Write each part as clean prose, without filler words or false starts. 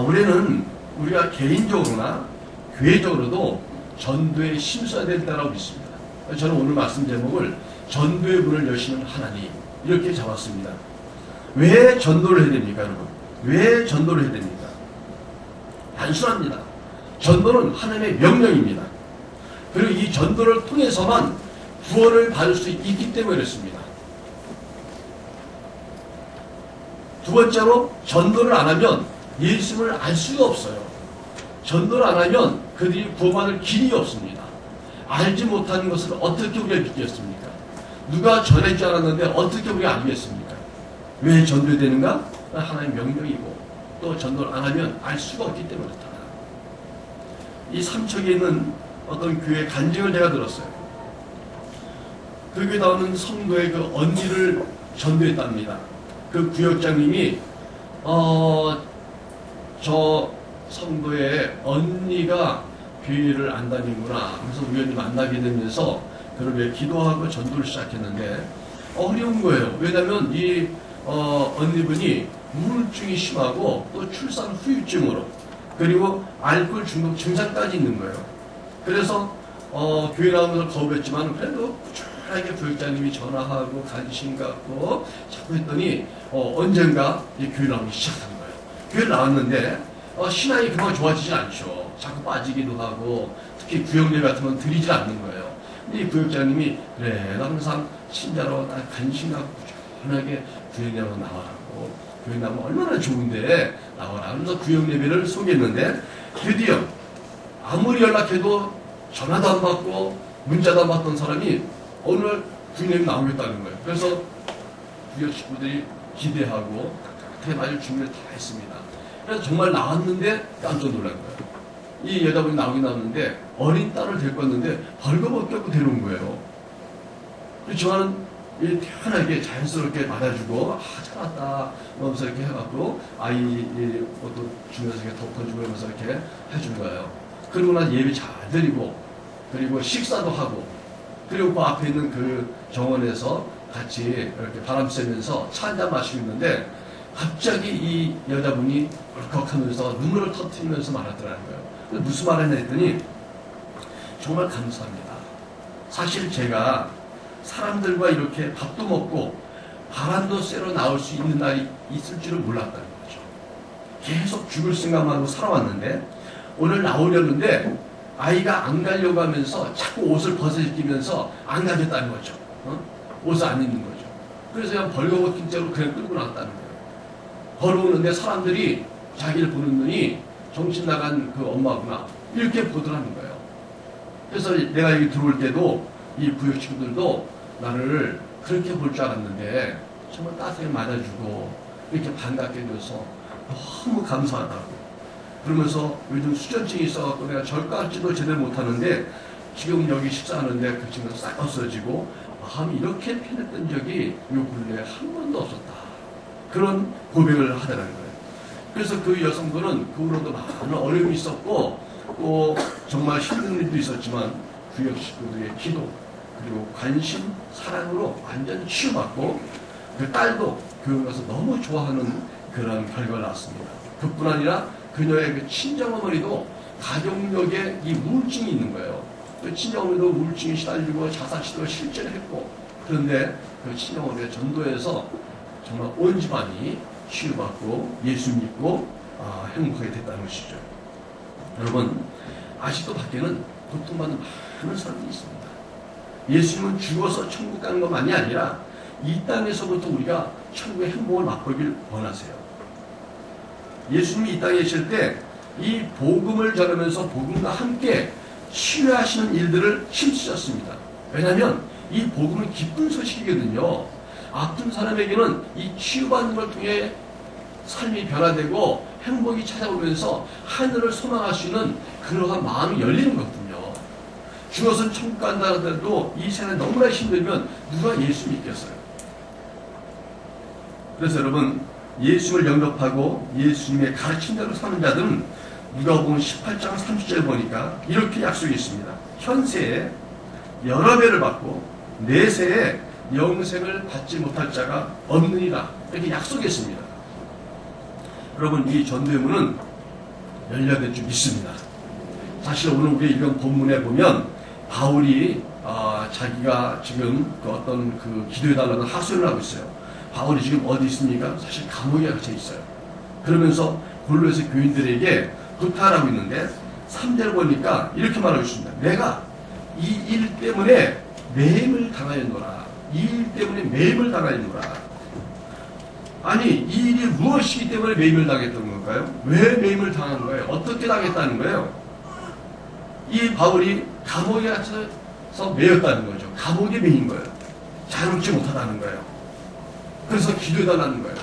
올해는 우리가 개인적으로나 교회적으로도 전도에 힘써야 된다고 믿습니다. 저는 오늘 말씀 제목을 전도의 문을 여시는 하나님 이렇게 잡았습니다. 왜 전도를 해야 됩니까, 여러분? 왜 전도를 해야 됩니까? 단순합니다. 전도는 하나님의 명령입니다. 그리고 이 전도를 통해서만 구원을 받을 수 있기 때문에 그렇습니다. 두 번째로 전도를 안 하면 예수님을 알 수가 없어요. 전도를 안 하면 그들이 구원받을 길이 없습니다. 알지 못하는 것을 어떻게 우리가 믿겠습니까? 누가 전해주지 않았는데 어떻게 우리가 알겠습니까? 왜 전도되는가? 하나님의 명령이고 또 전도를 안 하면 알 수가 없기 때문에 그렇다. 이 삼척에 있는 어떤 교회 간증을 제가 들었어요. 그 교회 나오는 성도의 그 언니를 전도했답니다. 그 구역장님이 저 성도의 언니가 교회를 안 다니구나. 그래서 우연히 만나게 되면서 그를 왜 기도하고 전도를 시작했는데 어려운 거예요. 왜냐하면 이 언니분이 우울증이 심하고 또 출산 후유증으로 그리고 알코올 중독 증상까지 있는 거예요. 그래서 교회 나오면서 겁했지만 그래도 꾸준하게 교육자님이 전화하고 관심 갖고 자꾸 했더니 언젠가 이 교회 나오기 시작한 거예요. 교회 나왔는데 신앙이 그만 좋아지지 않죠. 자꾸 빠지기도 하고 특히 구역례 같은 건 드리지 않는 거예요. 근데 이 구역자님이 그래 나 항상 신자로 나 관심 갖고 꾸준하게 구역례로 나와라고 교회 나오면 얼마나 좋은데 나와라. 그래서 구역예배를 소개했는데 드디어 아무리 연락해도 전화도 안 받고 문자도 안 받던 사람이 오늘 구역예배 나오겠다는 거예요. 그래서 구역 식구들이 기대하고 그때 마저 준비를 다 했습니다. 그래서 정말 나왔는데 깜짝 놀란 거예요. 이 여자분이 나오긴 나왔는데 어린 딸을 데리고 왔는데 벌거벗게 하고 데려온 거예요. 그렇지만 편하게 자연스럽게 받아주고 잘 왔다 하면서 이렇게 해갖고 아이 옷도 주면서 이렇게 덮어주고 하면서 이렇게 해준 거예요. 그리고 나서 예배 잘 드리고 그리고 식사도 하고 그리고 그 앞에 있는 그 정원에서 같이 이렇게 바람 쐬면서 차 한잔 마시고 있는데 갑자기 이 여자분이 울컥하면서 눈물을 터뜨리면서 말하더라는 거예요. 무슨 말을 했더니 정말 감사합니다. 사실 제가 사람들과 이렇게 밥도 먹고 바람도 쐬러 나올 수 있는 날이 있을 줄은 몰랐다는 거죠. 계속 죽을 생각만 하고 살아왔는데 오늘 나오려는데 아이가 안 가려고 하면서 자꾸 옷을 벗어입히면서 안 가겠다는 거죠. 옷을 안 입는 거죠. 그래서 그냥 벌거벗긴 채로 그냥 끌고 나왔다는 거예요. 걸어오는데 사람들이 자기를 보는 눈이 정신 나간 그 엄마구나 이렇게 보더라는 거예요. 그래서 내가 여기 들어올 때도 이 구역 친구들도 나를 그렇게 볼 줄 알았는데 정말 따뜻하게 맞아주고 이렇게 반갑게 해줘서 너무 감사하다고. 그러면서 요즘 수전증이 있어갖고 내가 절까지도 제대로 못하는데 지금 여기 식사하는데 그 친구가 싹 없어지고 마음이 이렇게 편했던 적이 요 근래에 한 번도 없었다. 그런 고백을 하더라는 거예요. 그래서 그 여성분은 그 후로도 많은 어려움이 있었고 또 정말 힘든 일도 있었지만 구역 식구들의 기도 그리고 관심, 사랑으로 완전 치유받고 그 딸도 교회 가서 너무 좋아하는 그런 결과가 나왔습니다. 그뿐 아니라 그녀의 그 친정어머니도 가족력에 이 우울증이 있는 거예요. 그 친정어머니도 우울증이 시달리고 자살 시도를 실제로 했고 그런데 그 친정어머니가 전도해서 정말 온 집안이 치유받고 예수 믿고 행복하게 됐다는 것이죠. 여러분 아직도 밖에는 고통받는 많은 사람들이 있습니다. 예수님은 죽어서 천국 가는 것만이 아니라 이 땅에서부터 우리가 천국의 행복을 맛보길 원하세요. 예수님이 이 땅에 계실 때 이 복음을 전하면서 복음과 함께 치유하시는 일들을 힘쓰셨습니다. 왜냐하면 이 복음은 기쁜 소식이거든요. 아픈 사람에게는 이 치유받는 걸 통해 삶이 변화되고 행복이 찾아오면서 하늘을 소망할 수 있는 그러한 마음이 열리는 거거든요. 죽어서 천국 간다 하더라도 이 세상에 너무나 힘들면 누가 예수 믿겠어요? 그래서 여러분 예수를 영접하고 예수님의 가르침대로 사는 자들은 누가복음 18장 30절 보니까 이렇게 약속이 있습니다. 현세에 여러 배를 받고 내세에 영생을 받지 못할 자가 없느니라 이렇게 약속했습니다. 여러분 이 전도의 문은 열려야 될 줄 믿습니다. 사실 오늘 우리 읽은 본문에 보면 바울이 자기가 지금 그 어떤 그 기도해달라는 하소연을 하고 있어요. 바울이 지금 어디 있습니까? 사실 감옥에 갇혀 있어요. 그러면서 골로새 교인들에게 부탁을 하고 있는데 3절 보니까 이렇게 말하고 있습니다. 내가 이 일 때문에 매임을 당하였노라. 이 일 때문에 매임을 당하였노라. 아니 이 일이 무엇이기 때문에 매임을 당했던 걸까요? 왜 매임을 당한 거예요? 어떻게 당했다는 거예요? 이 바울이 감옥에 갇혀서 매였다는 거죠. 감옥에 매인 거예요. 자유롭지 못하다는 거예요. 그래서 기도해달라는 거예요.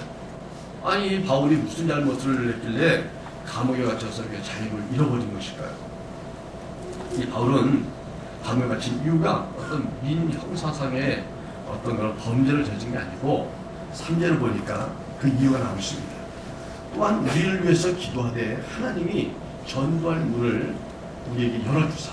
아니 바울이 무슨 잘못을 했길래 감옥에 갇혀서 자유를 잃어버린 것일까요? 이 바울은 감옥에 갇힌 이유가 어떤 민형사상의 어떤 그런 범죄를 저진 게 아니고 3절을 보니까 그 이유가 나오고 있습니다. 또한 우리를 위해서 기도하되 하나님이 전도할 문을 우리에게 열어주사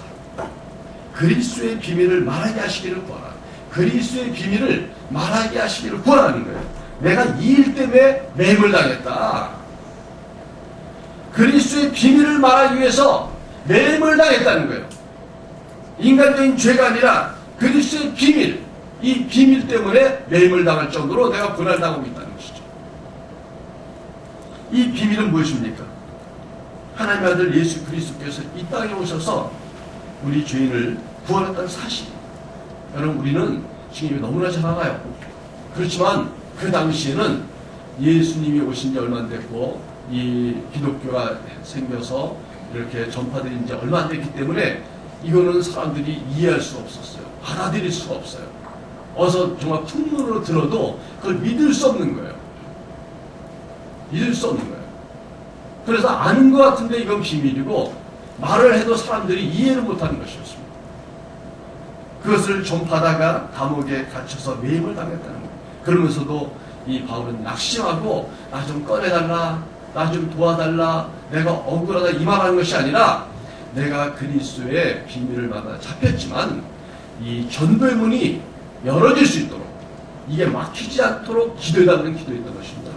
그리스도의 비밀을 말하게 하시기를 구하라. 그리스도의 비밀을 말하게 하시기를 구하라는 거예요. 내가 이 일 때문에 매임을 당했다. 그리스도의 비밀을 말하기 위해서 매임을 당했다는 거예요. 인간적인 죄가 아니라 그리스도의 비밀, 이 비밀 때문에 매임을 당할 정도로 내가 고난당하고 있다는 것이죠. 이 비밀은 무엇입니까? 하나님의 아들 예수 그리스도께서 이 땅에 오셔서 우리 죄인을 구원했다는 사실. 여러분 우리는 지금 너무나 잘 알아요. 그렇지만 그 당시에는 예수님이 오신 지 얼마 안 됐고 이 기독교가 생겨서 이렇게 전파된 지 얼마 안 됐기 때문에 이거는 사람들이 이해할 수가 없었어요. 받아들일 수가 없어요. 어서 정말 풍문으로 들어도 그걸 믿을 수 없는 거예요. 믿을 수 없는 거예요. 그래서 아는 것 같은데 이건 비밀이고 말을 해도 사람들이 이해를 못하는 것이었습니다. 그것을 전파하다가 감옥에 갇혀서 매임을 당했다는 거예요. 그러면서도 이 바울은 낙심하고 나 좀 꺼내달라, 나 좀 도와달라, 내가 억울하다 이 말하는 것이 아니라 내가 그리스도의 비밀을 받아 잡혔지만 이 전도의 문이 열어질 수 있도록 이게 막히지 않도록 기도해달라는 기도했던 것입니다.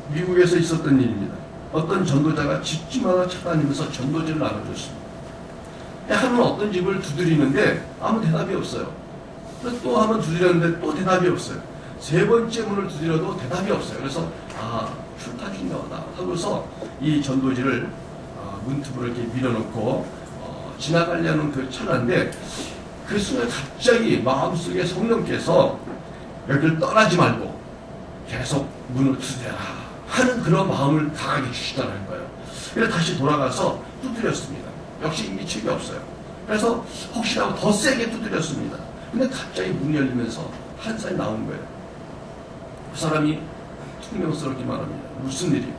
미국에서 있었던 일입니다. 어떤 전도자가 집집마다 찾아다니면서 전도지를 나눠줬습니다. 하면 어떤 집을 두드리는데 아무 대답이 없어요. 또 한번 두드렸는데 또 대답이 없어요. 세 번째 문을 두드려도 대답이 없어요. 그래서 출타진가 보다 하고서 이 전도지를 문틈으로 이렇게 밀어놓고 지나가려는 그 찰나인데 그 순간 갑자기 마음속에 성령께서 여기를 떠나지 말고 계속 문을 두드려라 하는 그런 마음을 강하게 주시더라는 거예요. 그래서 다시 돌아가서 두드렸습니다. 역시 인기척이 없어요. 그래서 혹시라도 더 세게 두드렸습니다. 근데 갑자기 문이 열리면서 한 사람이 나온 거예요. 그 사람이 퉁명스럽게 말합니다. 무슨 일이에요?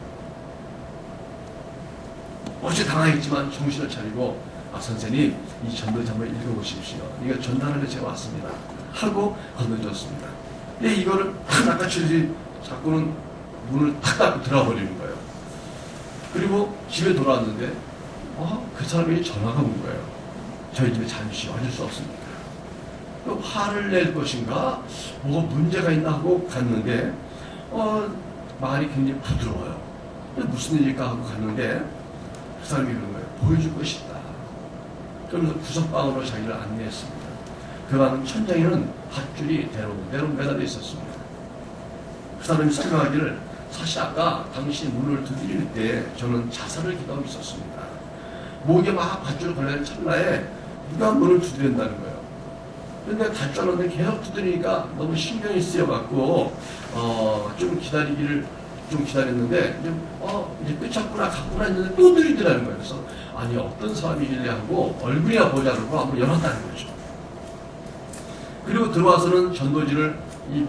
어째 당하겠지만 정신을 차리고 선생님 이 전도지 한번 읽어보십시오. 이거 전달하러 제가 왔습니다. 하고 건너줬습니다. 근데 이거를 탁 낚아채지 자꾸는 문을 탁 닫고 들어버리는 거예요. 그리고 집에 돌아왔는데 그 사람이 전화가 온 거예요. 저희 집에 잠시 와줄 수 없습니까? 화를 낼 것인가? 뭐가 문제가 있나 하고 갔는데 말이 굉장히 부드러워요. 무슨 일일까 하고 갔는데 그 사람이 그런 거예요. 보여줄 것이 있다. 그러면서 구석방으로 자기를 안내했습니다. 그 방은 천장에는 밧줄이 대롱대롱 매달려 있었습니다. 그 사람이 설명하기를 사실 아까 당신 문을 두드릴 때 저는 자살을 기도하고 있었습니다. 목에 막 밧줄을 걸려는 찰나에 누가 문을 두드린다는 거예요. 근데 닫혀놓는데 계속 두드리니까 너무 신경이 쓰여갖고 좀 기다렸는데 이제 끝났구나 갔구나 했는데 또 들이더라는 거예요. 그래서 아니 어떤 사람이길래 하고 얼굴이나 보자고 한번 열었다는 거죠. 그리고 들어와서는 전도지를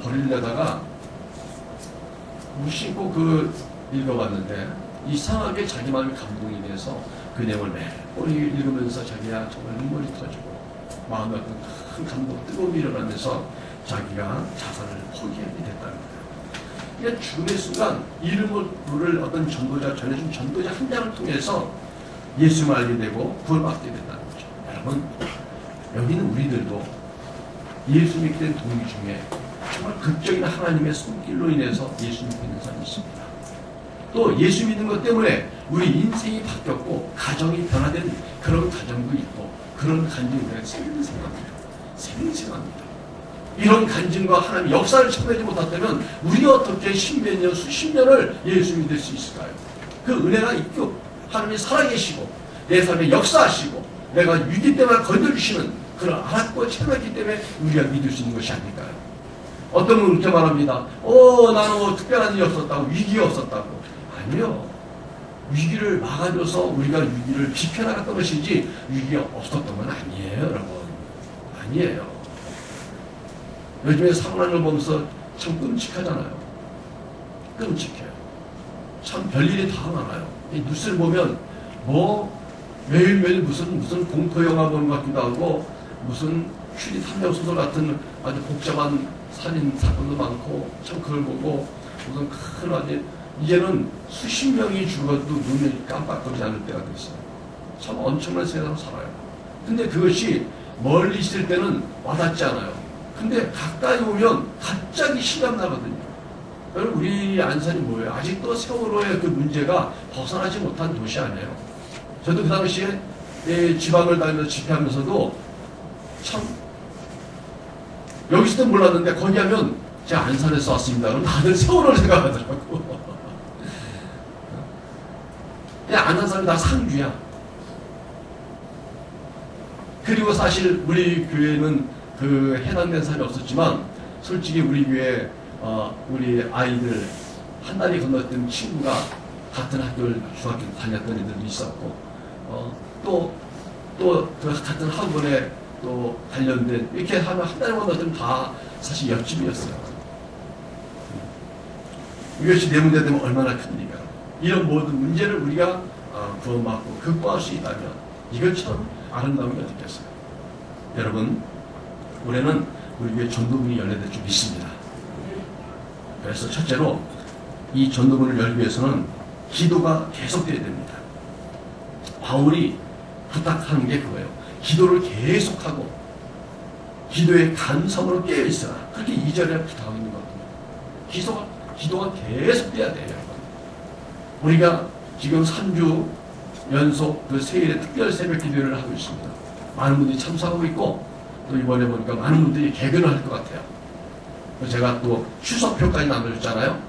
버리려다가 무심코 읽어봤는데 이상하게 자기 마음이 감동이 돼서 그 내용을 매번 읽으면서 자기가 정말 눈물이 터지고 마음에 어떤 큰 감동, 뜨거움이 일어나면서 자기가 자살을 포기하게 됐다는 거예요. 그러니까 죽음의 순간 이름을 어떤 전도자, 전해준 전도자 한 장을 통해서 예수님을 알게 되고 구원받게 된다는 거죠. 여러분, 여기는 우리들도 예수 믿게 된 동기 중에 정말 극적인 하나님의 손길로 인해서 예수 믿게 된 사람이 있습니다. 또 예수 믿는 것 때문에 우리 인생이 바뀌었고 가정이 변화된 그런 가정도 있고 그런 간증이 생생합니다. 생생합니다. 이런 간증과 하나님의 역사를 참여하지 못했다면 우리가 어떻게 십몇 년, 수십 년을 예수 믿을 수 있을까요? 그 은혜가 있고 하나님이 살아계시고 내 삶에 역사하시고 내가 위기 때문에 건져주시는 그걸 알았고 참았기 때문에 우리가 믿을 수 있는 것이 아닐까요? 어떤 분은 그렇게 말합니다. 나는 뭐 특별한 일이 없었다고, 위기가 없었다고. 아니요. 위기를 막아줘서 우리가 위기를 지켜나갔던 것이지 위기가 없었던 건 아니에요, 여러분. 아니에요. 요즘에 상황을 보면서 참 끔찍하잖아요. 끔찍해요. 참 별일이 다 많아요. 이 뉴스를 보면 뭐 매일매일 무슨 공포영화 보는 것 같기도 하고 무슨 추리 탐정 소설 같은 아주 복잡한 살인 사건도 많고 참 그걸 보고 무슨 큰 아주 이제는 수십 명이 죽어도 눈이 깜빡거리지 않을 때가 됐어요. 참 엄청난 세상을 살아요. 근데 그것이 멀리 있을 때는 와닿지 않아요. 근데 가까이 오면 갑자기 실감나거든요. 여러분 우리 안산이 뭐예요? 아직도 세월호의 그 문제가 벗어나지 못한 도시 아니에요. 저도 그 당시에 지방을 다니면서 집회하면서도 참 여기 있을 땐 몰랐는데 거기 하면 제가 안산에서 왔습니다. 그럼 다들 세월호를 생각하더라고. 그냥 안산 사람이 다 상주야. 그리고 사실 우리 교회는 그 해당된 사람이 없었지만 솔직히 우리 교회 우리 아이들 한 달이 건넜던 친구가 같은 학교를 중학교 다녔던 애들도 있었고 또 그 같은 학원에 또 관련된 이렇게 하면 한 달에 건넜던 다 사실 옆집이었어요. 이것이 내 문제 되면 얼마나 큽니까? 이런 모든 문제를 우리가 구원받고 극복할 수 있다면 이것처럼 아름다운 게 어떻겠어요? 여러분 올해는 우리 교회 전도문이 열려될 줄 믿습니다. 그래서 첫째로 이 전도문을 열기 위해서는 기도가 계속돼야 됩니다. 바울이 부탁하는 게 그거예요. 기도를 계속하고 기도의 감성으로 깨어있어라. 그렇게 2절에 부탁하고 있는 거거든요. 기도가 계속돼야 돼요. 우리가 지금 3주 연속 그 세일의 특별 새벽 기도를 하고 있습니다. 많은 분들이 참석하고 있고 또 이번에 보니까 많은 분들이 개근을 할 것 같아요. 제가 또 출석표까지 남겨줬잖아요.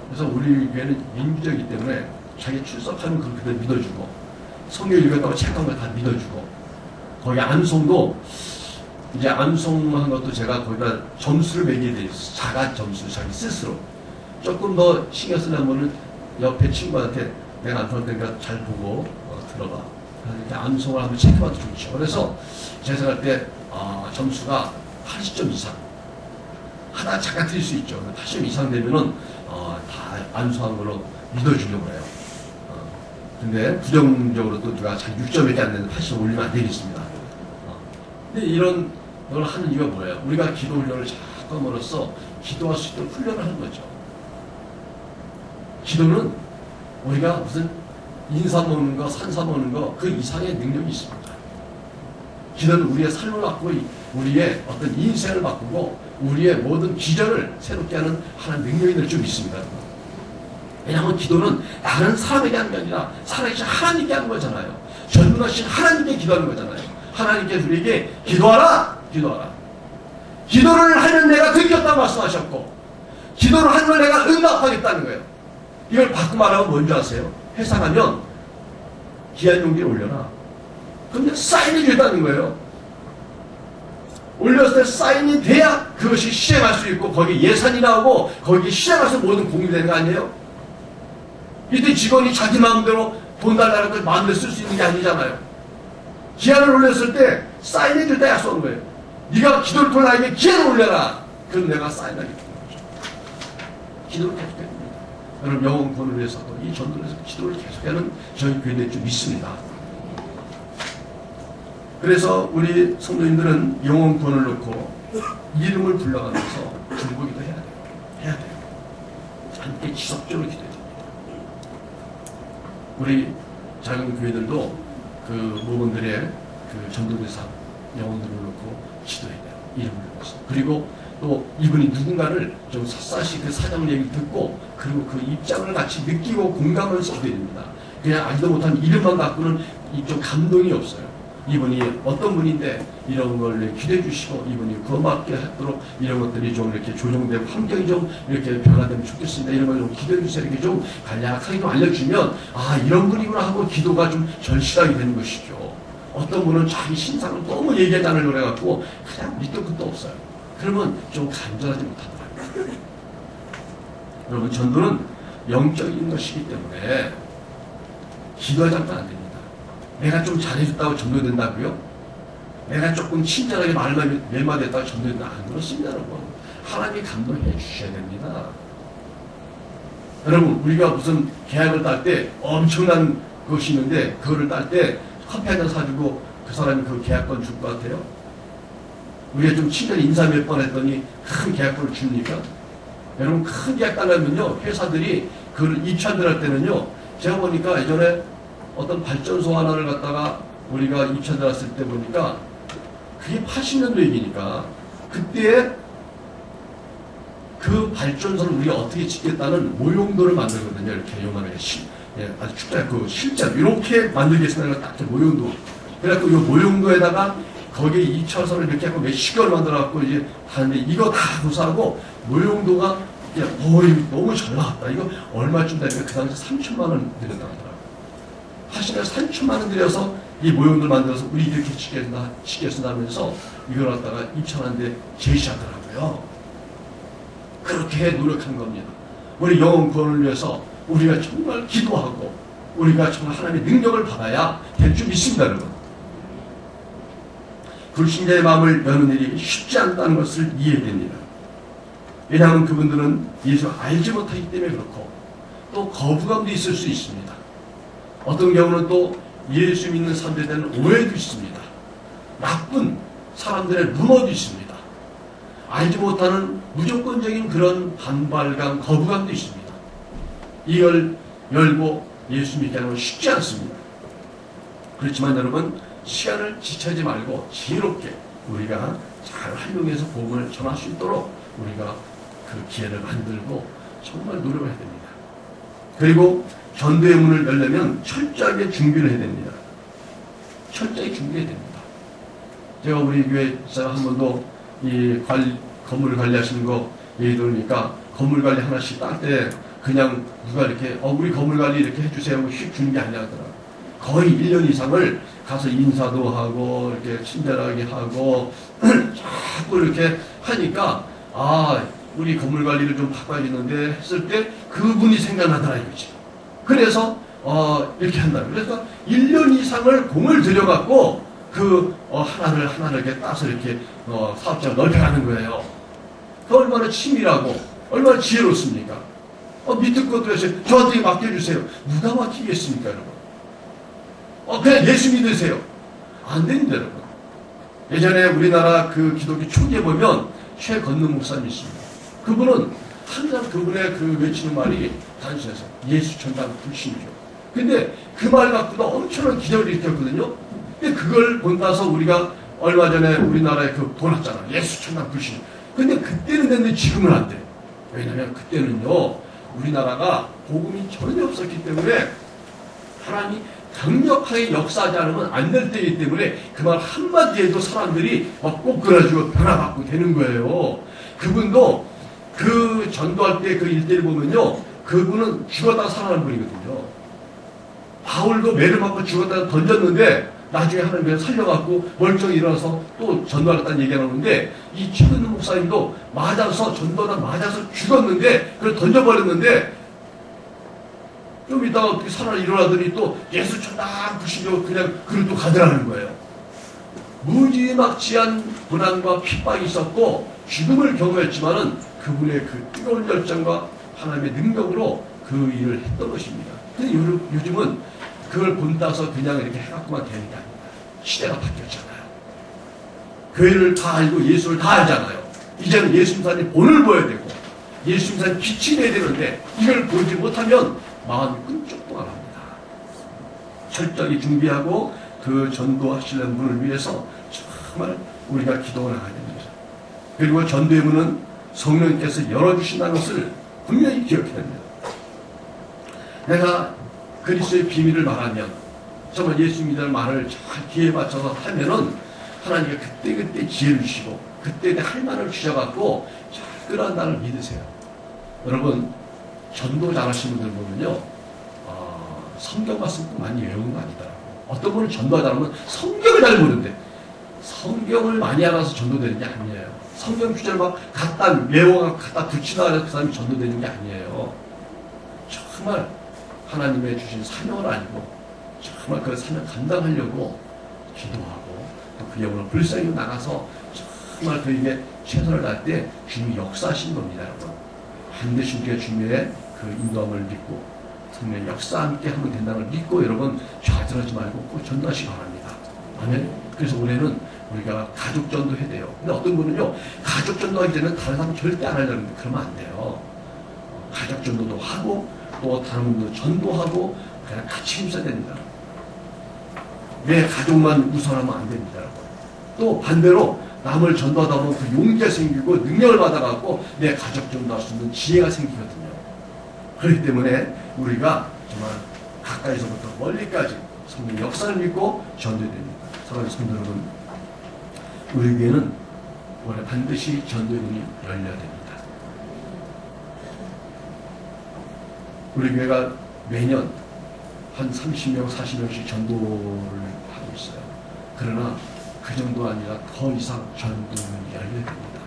그래서 우리 교회는 민주적이기 때문에 자기 출석하는 걸 그대로 믿어주고 성경 읽었다고 책한 걸 다 믿어주고 거기 암송도 이제 암송한 것도 제가 거기다 점수를 매기게 돼 있어요. 자가 점수 자기 스스로 조금 더 신경 쓰려면은 옆에 친구한테 내가 암송할 테니까 잘 보고 들어봐. 이렇게 암송을 한번 체크해봐도 좋죠. 그래서 제 생각할 때 점수가 80점 이상 하나 잠깐 틀릴 수 있죠. 80점 이상 되면은 다 암송한 걸로 믿어주려고 해요. 근데 부정적으로 또 누가 자기 6점밖에 안 되는데 80점 올리면 안 되겠습니다. 근데 이런 걸 하는 이유가 뭐예요? 우리가 기도 훈련을 자꾸 함으로써 기도할 수 있도록 훈련을 하는 거죠. 기도는 우리가 무슨 인사 먹는 거, 산사 먹는 거 그 이상의 능력이 있습니다. 기도는 우리의 삶을 바꾸고 우리의 어떤 인생을 바꾸고 우리의 모든 기전을 새롭게 하는 하나님의 능력이 될 줄 믿습니다. 왜냐하면 기도는 다른 사람에게 하는 게 아니라 살아계신 하나님께 하는 거잖아요. 전능하신 하나님께 기도하는 거잖아요. 하나님께 우리에게 기도하라! 기도하라. 기도를 하면 내가 듣겠다고 말씀하셨고 기도를 하면 내가 응답하겠다는 거예요. 이걸 바꿔 말하면 뭔지 아세요? 회사 가면 기한 용기를 올려라. 그럼 사인이 된다는 거예요. 올렸을 때 사인이 돼야 그것이 실행할 수 있고 거기 예산이 나오고 거기 실행해서 모든 공이 되는 거 아니에요? 이때 직원이 자기 마음대로 돈 달라는 걸 마음대로 쓸 수 있는 게 아니잖아요. 기한을 올렸을 때 사인이 될 때 약속한 거예요. 네가 기도를 통해 나에게 기한을 올려라. 그럼 내가 사인하겠다. 기도를 계속해야 됩니다. 여러분 영혼권을 위해서도 이 전도를 위해서 기도를 계속하는 저희 교회될 줄 믿습니다. 그래서 우리 성도님들은 영혼권을 놓고 이름을 불러가면서 중보기도 해야 돼요. 해야 돼요. 함께 지속적으로 기도해야 됩니다. 우리 작은 교회들도 그 모범들의 그 전도대상 영혼들을 놓고 기도해야 돼요. 이름을 불러서. 그리고 또 이분이 누군가를 좀 샅샅이 그 사장 얘기를 듣고 그리고 그 입장을 같이 느끼고 공감을 시켜야 됩니다. 그냥 알지도 못한 이름만 갖고는 좀 감동이 없어요. 이분이 어떤 분인데 이런 걸 기대해 주시고 이분이 구원받게 하도록 이런 것들이 좀 이렇게 조정되고 환경이 좀 이렇게 변화되면 좋겠습니다. 이런 걸 좀 기대해 주세요. 이렇게 좀 간략하게 좀 알려주면 아 이런 분이구나 하고 기도가 좀 절실하게 되는 것이죠. 어떤 분은 자기 신상을 너무 얘기하자는 걸 해갖고 그냥 밑도 끝도 없어요. 그러면 좀 간절하지 못하더라고요. 여러분 전도는 영적인 것이기 때문에 기도하자면 안 됩니다. 내가 좀 잘해줬다고 전도된다고요? 내가 조금 친절하게 말만 몇 마디 했다고 전도된다. 안 그렇습니다, 여러분. 하나님이 감동해 주셔야 됩니다. 여러분, 우리가 무슨 계약을 딸 때 엄청난 것이 있는데, 그거를 딸 때 커피 한 잔 사주고 그 사람이 그 계약권 줄 것 같아요? 우리가 좀 친절히 인사 몇 번 했더니 큰 계약권을 줍니까? 여러분, 큰 계약 딸려면요, 회사들이 그걸 입찰들 할 때는요, 제가 보니까 예전에 어떤 발전소 하나를 갖다가 우리가 입찰 들어갔을 때 보니까 그게 80년도 얘기니까 그때 그 발전소를 우리가 어떻게 짓겠다는 모형도를 만들거든요. 이렇게 요만하게 아주 축자 그 실제 이렇게 만들겠습니다. 딱 모형도. 그래갖고 이 모형도에다가 거기에 2차선을 이렇게 하고 몇십 개를 만들어갖고 이제 하는데 이거 다 구사하고 모형도가 그냥 너무 잘 나왔다. 이거 얼마쯤 되니까 그 당시 3천만 원 들였다고 하더라고요. 하시면 3천만 원 들여서 이 모형들 만들어서 우리 이렇게 시켰다면서 이걸 갖다가 입찰하는데 제시하더라고요. 그렇게 노력한 겁니다. 우리 영혼 구원을 위해서 우리가 정말 기도하고 우리가 정말 하나님의 능력을 받아야 될 줄 믿습니다, 여러분. 불신자의 마음을 여는 일이 쉽지 않다는 것을 이해해야 됩니다. 왜냐하면 그분들은 예수를 알지 못하기 때문에 그렇고 또 거부감도 있을 수 있습니다. 어떤 경우는 또 예수 믿는 사람들에 대한 오해도 있습니다. 나쁜 사람들의 루머도 있습니다. 알지 못하는 무조건적인 그런 반발감, 거부감도 있습니다. 이걸 열고 예수 믿게 하는 건 쉽지 않습니다. 그렇지만 여러분 시간을 지체하지 말고 지혜롭게 우리가 잘 활용해서 복음을 전할 수 있도록 우리가 그 기회를 만들고 정말 노력을 해야 됩니다. 그리고 전도의 문을 열려면 철저하게 준비를 해야 됩니다. 철저히 준비해야 됩니다. 제가 우리 교회에서 한 번도 이 건물 관리하시는 거 예의 들으니까 건물 관리 하나씩 딸 때 그냥 누가 이렇게 우리 건물 관리 이렇게 해주세요 하고 휙 주는 게 아니라 하더라고요. 거의 1년 이상을 가서 인사도 하고 이렇게 친절하게 하고 자꾸 이렇게 하니까 우리 건물 관리를 좀 바꿔야겠는데 했을 때 그분이 생각나더라 이거지. 그래서 이렇게 한다. 그래서 1년 이상을 공을 들여갖고 그 하나를 이렇게 따서 이렇게 사업장을 넓혀가는 거예요. 그 얼마나 치밀하고 얼마나 지혜롭습니까? 밑에 것도 해서 저한테 맡겨주세요. 누가 맡기겠습니까, 여러분? 그냥 예수 믿으세요. 안 됩니다, 여러분. 예전에 우리나라 그 기독교 초기에 보면 최건능 목사님이 있습니다. 그분은 항상 그분의 그 외치는 말이 단순해서 예수 천당 불신이죠. 근데 그 말 갖고도 엄청난 기적을 일으켰거든요. 근데 그걸 본따서 우리가 얼마 전에 우리나라에 그 돌았잖아. 예수 천당 불신. 근데 그때는 됐는데 지금은 안 돼. 왜냐면 그때는요, 우리나라가 복음이 전혀 없었기 때문에 하나님이 강력하게 역사하지 않으면 안 될 때이기 때문에 그 말 한마디에도 사람들이 꼭 그래가지고 변화받고 되는 거예요. 그분도 그 전도할 때 그 일대를 보면요, 그분은 죽었다가 살아난 분이거든요. 바울도 매를 맞고 죽었다가 던졌는데 나중에 하나님께서 살려갖고 멀쩡히 일어나서 또 전도하겠다는 얘기가 나오는데 이 최근능 목사님도 맞아서 전도하다 맞아서 죽었는데 그걸 던져버렸는데 좀 이따가 어떻게 살아 일어나더니 또 예수 천당 부시려고 그냥 그를 또 가더라는 거예요. 무지막지한 고난과 핍박이 있었고 죽음을 경험했지만은 그분의 그 뜨거운 열정과 하나님의 능력으로 그 일을 했던 것입니다. 근데 요즘은 그걸 본따서 그냥 이렇게 해갖고만 되는 게 아닙니다. 시대가 바뀌었잖아요. 교회를 다 알고 예수를 다 알잖아요. 이제는 예수님사님 본을 보여야 되고 예수님사님 빛이 내야 되는데 이걸 보지 못하면 마음이 끈적도안합니다. 철저히 준비하고 그 전도하시는 분을 위해서 정말 우리가 기도가 나가야 됩니다. 그리고 전도의 문은 성령께서 열어주신다는 것을 분명히 기억해야 합니다. 내가 그리스도의 비밀을 말하면, 정말 예수 믿는 말을 잘 귀에 맞춰서 하면은 하나님이 그때그때 지혜를 주시고 그때 할 말을 주셔갖고 잘 끌어간다는 믿으세요. 여러분, 전도 잘하시는 분들 보면요, 성경 말씀 많이 외우는 거 아니더라고요. 어떤 분은 전도가 잘하면 성경을 잘 모르는데, 성경을 많이 알아서 전도되는 게 아니에요. 성경 구절을 막 갖다 외워갖고 갖다 붙이다 해서 그 사람이 전도되는 게 아니에요. 정말 하나님의 주신 사명을 알고 정말 그 사명 감당하려고 기도하고 또 그 영혼을 불쌍히 나가서 정말 그에게 최선을 다할 때 주님이 역사하신 겁니다, 여러분. 반드시 우리가 주님의 그 인도함을 믿고 성령의 역사와 함께 하면 된다는 걸 믿고 여러분 좌절하지 말고 꼭 전도하시기 바랍니다. 아멘. 그래서 올해는 우리가 가족 전도해야 돼요. 근데 어떤 분은요, 가족 전도하기 전에 다른 사람 절대 안 하려는데 그러면 안 돼요. 가족 전도도 하고 또 다른 분도 전도하고 그냥 같이 힘써야 됩니다. 내 가족만 우선하면 안 됩니다, 여러분. 또 반대로 남을 전도하다 보면 그 용기가 생기고 능력을 받아갖고 내 가족 전도할 수 있는 지혜가 생기거든요. 그렇기 때문에 우리가 정말 가까이서부터 멀리까지 성령의 역사를 믿고 전도해야 됩니다. 사랑하는 성도 여러분, 우리 교회는 올해 반드시 전도의 문이 열려야 됩니다. 우리 교회가 매년 한 30명, 40명씩 전도를 하고 있어요. 그러나 그 정도 아니라 더 이상 전도문이 열려야 됩니다.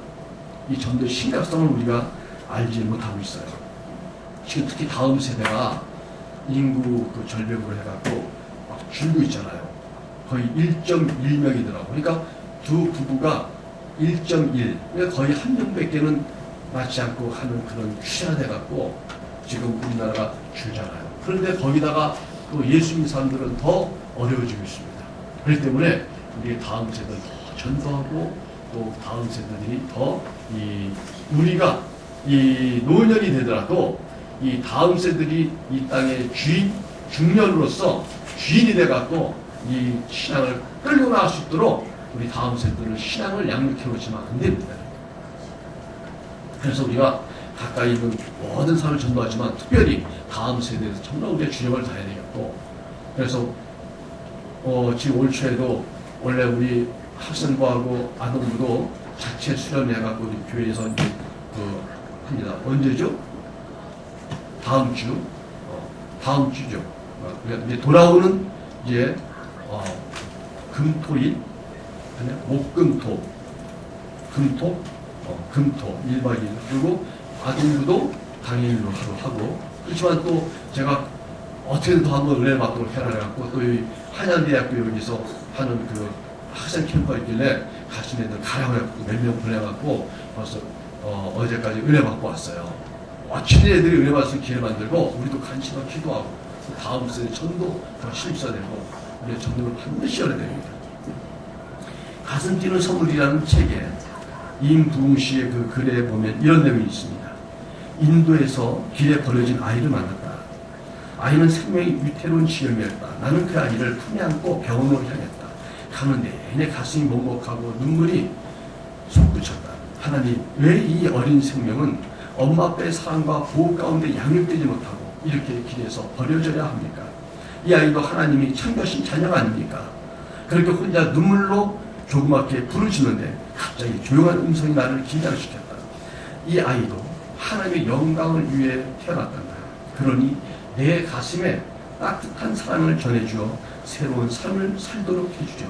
이 전도의 심각성을 우리가 알지 못하고 있어요. 지금 특히 다음 세대가 인구 그 절벽으로 해갖고 막 줄고 있잖아요. 거의 1.1명이더라고요. 그러니까 두 부부가 1.1, 그러니까 거의 한 명밖에는 낳지 않고 하는 그런 추세가 돼갖고 지금 우리나라가 줄잖아요. 그런데 거기다가 또 예수 믿는 사람들은 더 어려워지고 있습니다. 그렇기 때문에 우리 다음 세대를 더 전도하고 또 다음 세대들이 더 우리가 이 노년이 되더라도 이 다음 세대들이 이 땅의 주인, 중년으로서 주인이 돼갖고 이 신앙을 끌고 나갈 수 있도록 우리 다음 세대들은 신앙을 양육해 놓지만 안 됩니다. 그래서 우리가 가까이 있는 모든 사람을 전도하지만 특별히 다음 세대에서 정말 우리의 주력을 다해야 되겠고, 그래서 지금 올 초에도 원래 우리 학생부하고 아동부도 자체 수련해갖고 우리 교회에서 이제 합니다. 언제죠? 다음 주, 다음 주죠. 이제 돌아오는 이제 금토일, 목금토, 금토 1박 2일, 그리고 아동부도 당일로 하고, 그렇지만 또 제가 어떻게든 더 한번 은혜 받도록 해라 해갖고 또 이 한양대학교 여기서 하는 그 학생 캠프가 있길래 가신 애들 가라고 해갖고 몇 명 보내갖고 벌써 어제까지 은혜 받고 왔어요. 어찌 애들이 은혜 받을 수 있는 기회를 만들고 우리도 간신히 기도하고 다음 세대 전도 더 실수가 되고 우리의 전도를 반드시 열어야 됩니다. 가슴 뛰는 선물이라는 책에 임부웅 씨의 그 글에 보면 이런 내용이 있습니다. 인도에서 길에 버려진 아이를 만났다. 아이는 생명이 위태로운 지경이었다. 나는 그 아이를 품에 안고 병원으로 향했다. 가는 내내 가슴이 먹먹하고 눈물이 솟구쳤다. 하나님, 왜 이 어린 생명은 엄마 아빠의 사랑과 보호 가운데 양육되지 못하고 이렇게 길에서 버려져야 합니까? 이 아이도 하나님이 참겨신 자녀가 아닙니까? 그렇게 혼자 눈물로 조그맣게 부르짖는데 갑자기 조용한 음성이 나를 긴장시켰다. 이 아이도 하나님의 영광을 위해 태어났단다. 그러니 내 가슴에 따뜻한 사랑을 전해주어 새로운 삶을 살도록 해주죠.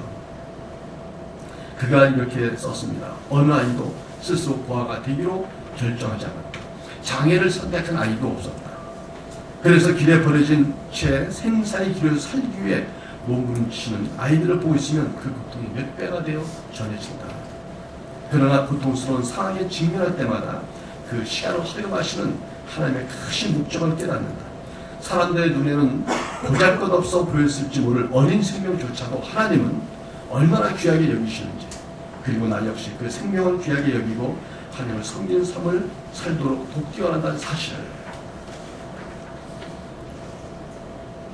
그가 이렇게 썼습니다. 어느 아이도 스스로 고아가 되기로 결정하지 않았다. 장애를 선택한 아이도 없었다. 그래서 길에 버려진 채 생사의 길을 살기 위해 몸부림치는 아이들을 보고 있으면 그 고통이 몇 배가 되어 전해진다. 그러나 고통스러운 상황에 직면할 때마다 그 시간을 허용하시는 하나님의 크신 목적을 깨닫는다. 사람들의 눈에는 보잘것없어 보였을지 모를 어린 생명조차도 하나님은 얼마나 귀하게 여기시는지, 그리고 나 역시 그 생명을 귀하게 여기고 하나님을 섬기는 삶을 살도록 돕기 원한다는 사실을,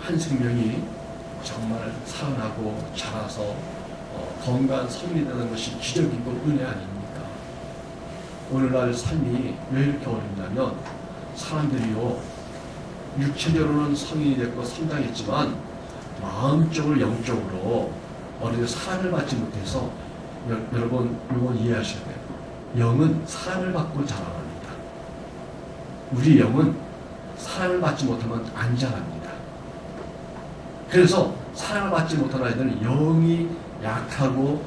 한 생명이 정말 살아나고 자라서 건강한 성인이 되는 것이 기적이고 은혜 아닙니까? 오늘날 삶이 왜 이렇게 어렵냐면 사람들이요 육체적으로는 성인이 됐고 성장했지만 마음적으로 영적으로 어린이 사랑을 받지 못해서 여러분 이건 이해하셔야 돼요. 영은 사랑을 받고 자라납니다. 우리 영은 사랑을 받지 못하면 안 자랍니다. 그래서 사랑을 받지 못한 아이들은 영이 약하고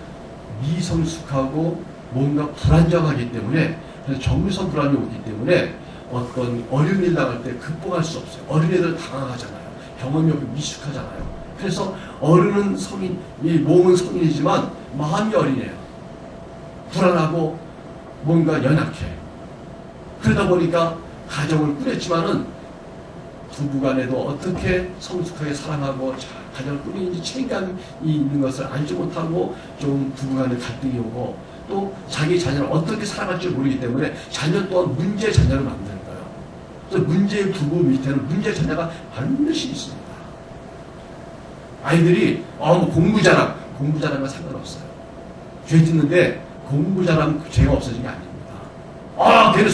미성숙하고 뭔가 불안정하기 때문에 그래서 정서 불안이 오기 때문에 어떤 어려운 일 나갈 때 극복할 수 없어요. 어린애들 당황하잖아요. 경험이 없고 미숙하잖아요. 그래서 어른은 성인, 이 몸은 성인이지만 마음이 어린애예요. 불안하고 뭔가 연약해. 그러다 보니까 가정을 꾸렸지만은 부부간에도 어떻게 성숙하게 사랑하고 가정을 꾸리는지 책임감이 있는 것을 알지 못하고 좀 부부간에 갈등이 오고 또 자기 자녀를 어떻게 사랑할지 모르기 때문에 자녀 또한 문제 자녀를 만드는 거예요. 그래서 문제의 부부 밑에는 문제 자녀가 반드시 있습니다. 아이들이 뭐 공부 잘하면 상관없어요. 죄 짓는데 공부 잘하면 죄가 없어진 게 아닙니다. 걔는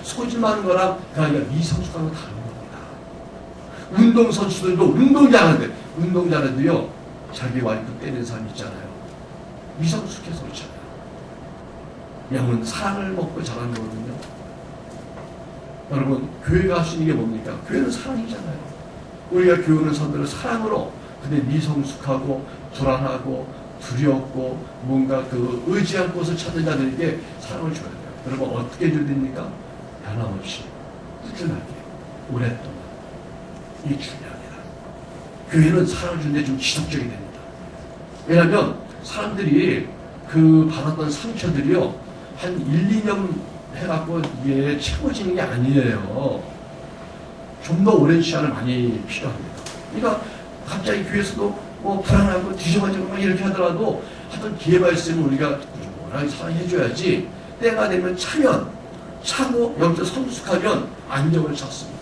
소질 많은 거랑 그 아이가 미성숙한 건 다른 겁니다. 운동선수들도 운동 잘하는데요 자기 와이프 때리는 사람 있잖아요. 미성숙해서 그렇잖아요. 영은 사랑을 먹고 자라는 거거든요. 여러분 교회가 할 수 있는 게 뭡니까? 교회는 사랑이잖아요. 우리가 교회는 선들을 사랑으로 근데 미성숙하고 불안하고 두렵고 뭔가 그 의지한 곳을 찾는 자들에게 사랑을 줘야 돼요. 여러분 어떻게 줘야 됩니까? 변함없이 꾸준하게 오랫동안. 이게 중요합니다. 교회는 사랑을 주는데 좀 지속적이 됩니다. 왜냐하면 사람들이 그 받았던 상처들이요 한 1, 2년 해갖고 이게 채워지는 게 아니에요. 좀 더 오랜 시간을 많이 필요합니다. 그러니까 갑자기 교회에서도 뭐 불안하고 뒤집어지고 막 이렇게 하더라도 하여튼 기회가 있으면 우리가 꾸준하게 사랑해줘야지 때가 되면 차고 영적 성숙하면 안정을 찾습니다.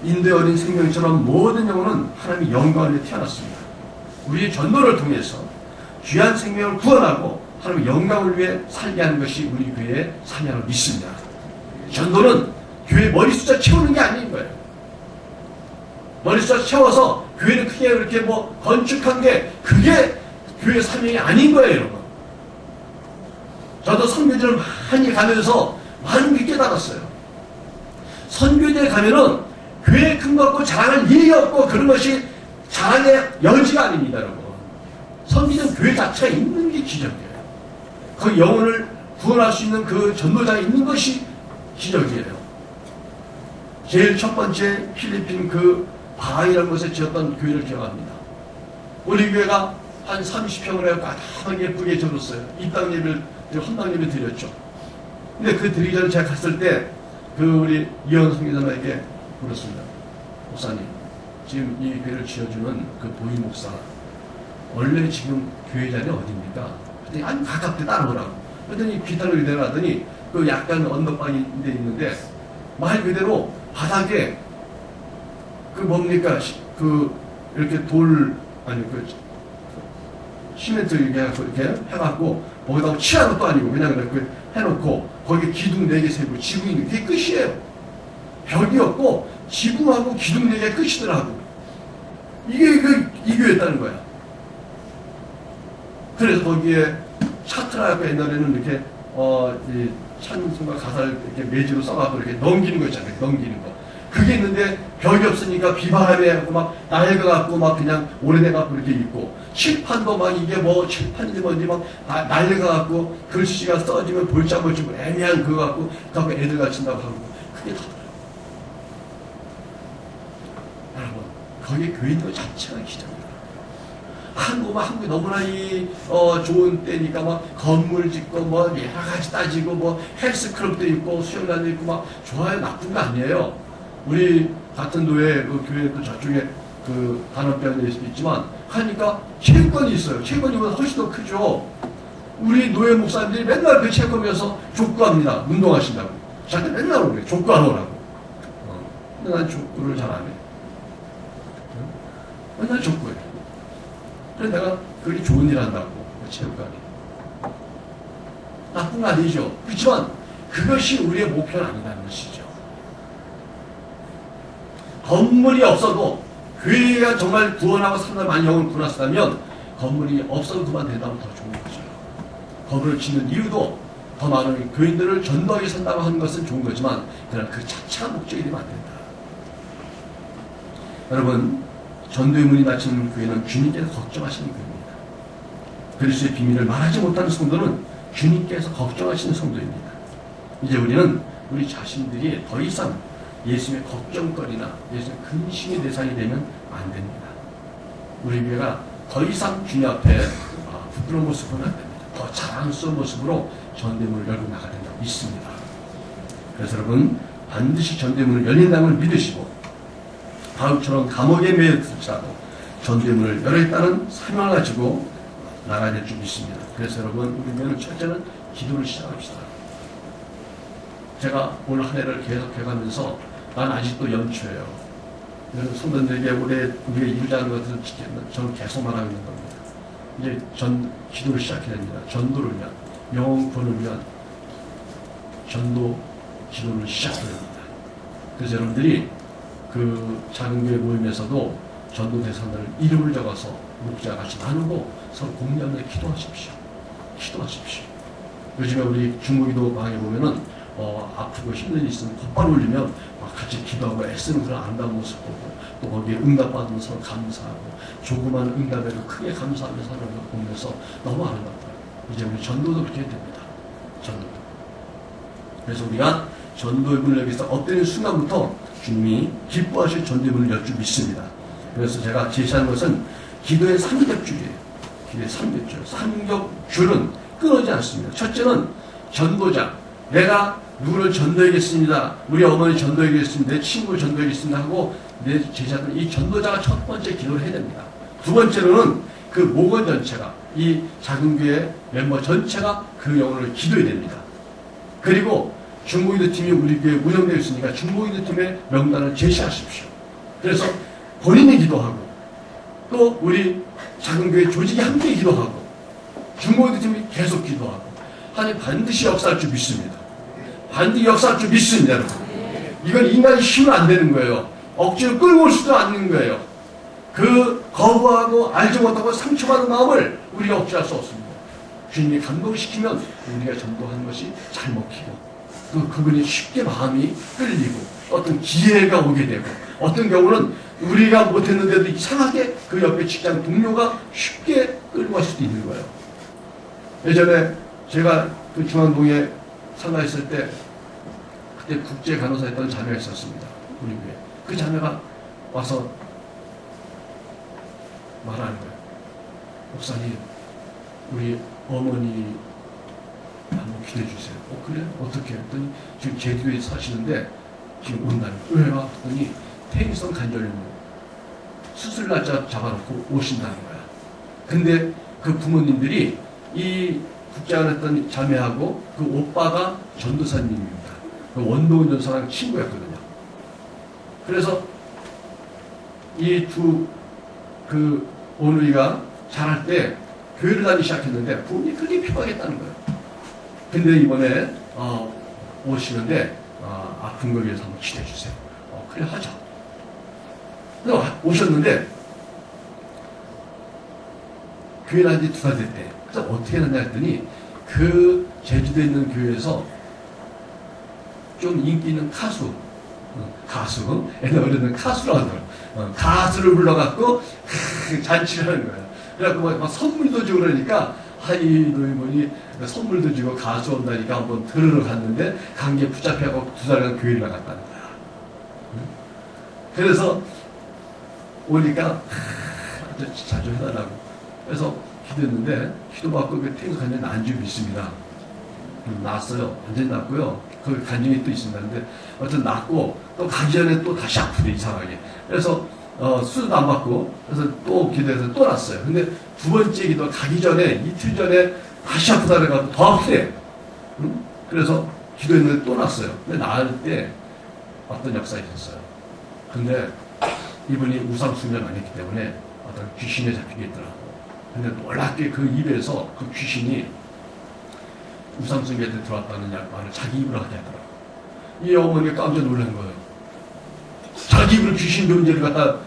인도의 어린 생명처럼 모든 영혼은 하나님의 영광을 위해 태어났습니다. 우리의 전도를 통해서 귀한 생명을 구원하고 하나님의 영광을 위해 살게 하는 것이 우리 교회의 사명을 믿습니다. 전도는 교회 머리 숫자 채우는 게 아닌 거예요. 머리 숫자 채워서 교회를 크게 그렇게 뭐 건축한 게 그게 교회 사명이 아닌 거예요, 여러분. 저도 선교지를 많이 가면서 많은 게 깨달았어요. 선교지에 가면은 교회 큰 거 없고 자랑할 일이 없고 그런 것이 자랑의 여지가 아닙니다, 여러분. 선교지는 교회 자체가 있는 게 기적이에요. 그 영혼을 구원할 수 있는 그 전도자가 있는 것이 기적이에요. 제일 첫 번째 필리핀 그 바하이라는 곳에 지었던 교회를 기억합니다. 우리 교회가 한 30평을 해서 까다하게 예쁘게 지었어요. 입당 예배를, 헌당 예배 드렸죠. 근데 그 드리기 전에 제가 갔을 때 그 우리 이현 성교사님에게 물었습니다. 목사님, 지금 이 교회를 지어주는 그 보희 목사, 원래 지금 교회 자리 어디입니까? 그랬더니 아니 가깝게 따라오라고. 그랬더니 비타로 내려가더니 그 약간 언덕방이 데 있는데 말 그대로 바닥에 그 뭡니까? 그 이렇게 시멘트 이렇게 해갖고 거기다가 칠한 것도 아니고 그냥 이렇게 해놓고 거기 기둥 4개 세고 지붕 있는 게 끝이에요. 벽이 없고 지붕하고 기둥 4개 끝이더라고. 이게 이 교회였다는 거야. 그래서 거기에 차트라고 옛날에는 이렇게 이 찬송가 가사를 이렇게 매주로 써갖고 이렇게 넘기는 거 있잖아요. 넘기는 거. 그게 있는데 벽이 없으니까 비바람에 하고 막 낡아갖고 막 그냥 오래돼갖고 이렇게 있고 칠판도 막 이게 뭐 칠판인지 뭔지 막 낡아갖고 글씨가 써지면 볼짝볼 좀 애매한 그거 갖고 그거 애들 가르친다고 하고 그게 다 여러분 거기 교회 있는 것 자체가 기적입니다. 한국이 너무나 좋은 때니까 막 건물 짓고 뭐 여러 가지 따지고 뭐 헬스클럽도 있고 수영장도 있고 막 좋아요. 나쁜 거 아니에요. 우리 같은 노예 그 교회 또 저쪽에 그 단원병원에 있지만 하니까 체육관이 있어요. 체육관이보다 훨씬 더 크죠. 우리 노예 목사님들이 맨날 그 체육관에서 족구합니다. 운동하신다고. 저한테 맨날 오래 족구하러 오라고. 근데 난 족구를 잘 안 해. 맨날 족구해. 그래서 내가 그게 좋은 일 한다고, 체육관이. 나쁜 거 아니죠. 그렇지만 그것이 우리의 목표는 아니라는 것이죠. 건물이 없어도 교회가 정말 구원하고 사람들 많이 영을 구원했다면 건물이 없어도 그만 된다면 더 좋은 거죠. 건물을 짓는 이유도 더 많은 교인들을 전도하게 산다고 하는 것은 좋은 거지만 그러나 그 자체가 목적이 되면 안 된다. 여러분, 전도의 문이 닫히는 교회는 주님께서 걱정하시는 교회입니다. 그리스도의 비밀을 말하지 못하는 성도는 주님께서 걱정하시는 성도입니다. 이제 우리는 우리 자신들이 더 이상 예수님의 걱정거리나 예수님의 근심의 대상이 되면 안 됩니다. 우리 교회가 더 이상 주님 앞에 부끄러운 모습을 보면 안 됩니다. 더 자랑스러운 모습으로 전도의 문을 열고 나가야 된다고 믿습니다. 그래서 여러분, 반드시 전도의 문을 열린다는 걸 믿으시고 바울처럼 감옥에 매여들지라도 전도의 문을 열어있다는 사명을 가지고 나가야 될 줄 믿습니다. 그래서 여러분, 우리는 첫째는 기도를 시작합시다. 제가 오늘 한 해를 계속 해가면서 난 아직도 연초예요. 성도들에게 우리가 이루자는 것을 저는 계속 말하고 있는 겁니다. 이제 기도를 시작해야 됩니다. 전도를 위한, 영혼 구원을 위한 전도 기도를 시작해야 됩니다. 그래서 여러분들이 그 작은 교회 모임에서도 전도 대상들을 이름을 적어서 목자 같이 나누고 서로 공유하면서 기도하십시오. 기도하십시오. 요즘에 우리 중보기도 방에 보면은 아프고 힘든 일 있으면 곧바로 올리면 막 같이 기도하고 애쓰는 그런 아름다운 모습 보고 또 거기에 응답받으면 서로 감사하고 조그만 응답에도 크게 감사하면서 서로 보면서 너무 아름답다. 이제 우리 전도도 그렇게 해야 됩니다. 전도도. 그래서 우리가 전도의 문을 여기서 엎드리는 순간부터 주님이 기뻐하실 전도의 문을 열 줄 믿습니다. 그래서 제가 제시하는 것은 기도의 3겹줄이에요. 기도의 3겹줄. 3겹줄은 끊어지지 않습니다. 첫째는 전도자. 내가 누구를 전도하겠습니다. 우리 어머니 전도하겠습니다. 내 친구를 전도하겠습니다 하고 내 제자들, 이 전도자가 첫 번째 기도를 해야 됩니다. 두 번째로는 그 모건 전체가, 이 작은 교회 멤버 전체가 그 영혼을 기도해야 됩니다. 그리고 중보기도 팀이 우리 교회에 운영되어 있으니까 중보기도 팀의 명단을 제시하십시오. 그래서 본인이 기도하고 또 우리 작은 교회 조직이 함께 기도하고 중보기도 팀이 계속 기도하고 하나님 반드시 역사할 줄 믿습니다. 반드시 역사할 줄 믿습니다. 여러분. 이건 인간이 힘은 안 되는 거예요. 억지로 끌고 올 수도 않는 거예요. 그 거부하고 알지 못하고 상처받은 마음을 우리가 억제할 수 없습니다. 주님이 감동시키면 우리가 전도하는 것이 잘 먹히고 그분이 쉽게 마음이 끌리고 어떤 기회가 오게 되고 어떤 경우는 우리가 못했는데도 이상하게 그 옆에 직장 동료가 쉽게 끌고 갈 수도 있는 거예요. 예전에 제가 그 중앙동에 상가했을 때 그때 국제 간호사였던 자매가 있었습니다. 우리 교회. 그 자매가 와서 말하는 거예요. 목사님, 우리 어머니 한번 기도해 주세요. 그래? 어떻게? 했더니 지금 제주도에 사시는데 지금 온다는 거예요. 왜 와? 했더니 퇴행성 관절염 수술 날짜 잡아놓고 오신다는 거야. 근데 그 부모님들이 이 국장을 했던 자매하고 그 오빠가 전도사님입니다. 그 원동훈 전사랑 친구였거든요. 그래서 이 그 오누이가 자랄 때 교회를 다니기 시작했는데 부모님이 그렇게 피곤하겠다는 거예요. 근데 이번에 오시는데 아픈 걸 위해서 한번 기도해 주세요. 그래 하자. 그래서 오셨는데 교회 다닌 지 2달 됐대. 그래서 어떻게 했느냐 했더니 그 제주도에 있는 교회에서 좀 인기 있는 가수 옛날 어른은 가수라고 하더라고요. 가수를 불러갖고 잔치를 하는 거예요. 그래갖고 막 선물도 주고 그러니까 뭐니 선물도 주고 가수 온다니까 한번 들으러 갔는데 감기에 붙잡혀갖고 2달간 교회를 나갔다는 거야. 그래서 오니까 자주 해달라고. 그래서 기도했는데 기도받고 그 퇴행간에 난주 있습니다. 났어요. 완전히 났고요. 그 간증이 또 있습니다. 근데 어쨌든 났고 또 가기 전에 또 다시 아프대 이상하게. 그래서 수술도 안 받고 그래서 또 기도해서 또 났어요. 근데 두 번째 기도 가기 전에 이틀 전에 다시 아프다 그래가지고 더 아프대. 그래서 기도했는데 또 났어요. 근데 나을 때 어떤 역사가 있었어요. 근데 이분이 우상숭배를 안 했기 때문에 어떤 귀신에 잡히게 있더라고. 근데 놀랍게 그 입에서 그 귀신이 우상숭배한테 들어왔다는 말을 자기 입으로 하게 하더라고요. 이 어머니가 깜짝 놀란 거예요. 자기 입으로 귀신 존재를 갖다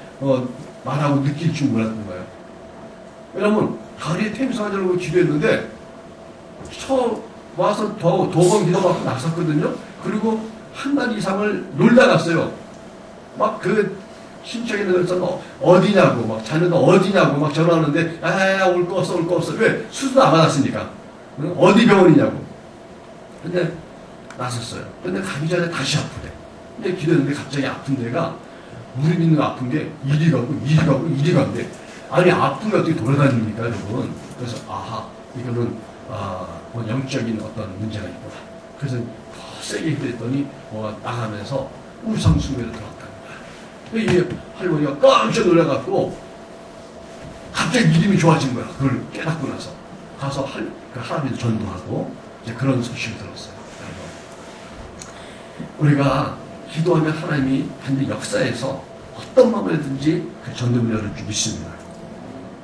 말하고 느낄 줄 몰랐던 거예요. 왜냐면 다리에 템사하려고 기도했는데 와서 도번 기도받고 나섰거든요. 그리고 한 달 이상을 놀다 갔어요. 막 그 친척에 들어서 어디냐고 막 자녀도 어디냐고 막 전화하는데 올 거 없어 올 거 없어. 왜? 수술도 안 받았으니까. 어디 병원이냐고. 근데 나섰어요. 근데 가기 전에 다시 아프대. 근데 기도했는데 갑자기 아픈 데가 무릎 있는 아픈 게 이리 가고 이리 가고 이리 간대. 아니 아픈 게 어떻게 돌아다닙니까 여러분. 그래서 아하 이거는 뭐 영적인 어떤 문제가 있구나. 그래서 더 세게 힘들더니 나가면서 우상숭배로 들어갔다는 거야. 이 할머니가 깜짝 놀라갖고 갑자기 믿음이 좋아진 거야. 그걸 깨닫고 나서 가서 그 할아버지도 전도하고 이제 그런 소식을 들었어요. 우리가 기도하면 하나님이 반드시 역사에서 어떤 마음이든지 그 전도문을 열을 줄 믿습니다.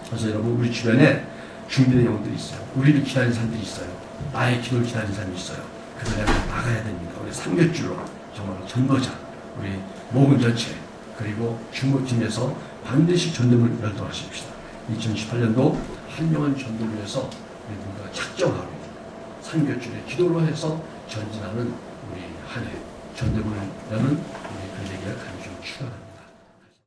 그래서 여러분 우리 주변에 준비된 영혼들이 있어요. 우리를 기다리는 사람들이 있어요. 나의 기도를 기다리는 사람이 있어요. 그들을 나가야 됩니다. 우리 삼겹줄로 정말로 전도자, 우리 모금 전체 그리고 중보팀에서 반드시 전도문을 열도하십시다. 2018년도 한 명은 전도를 위해서 우리 모두가 작정하고 삼겹줄에 기도로 해서 전진하는 우리 한 해 전도문을 여는 우리 그 얘기가 간절히 축원합니다.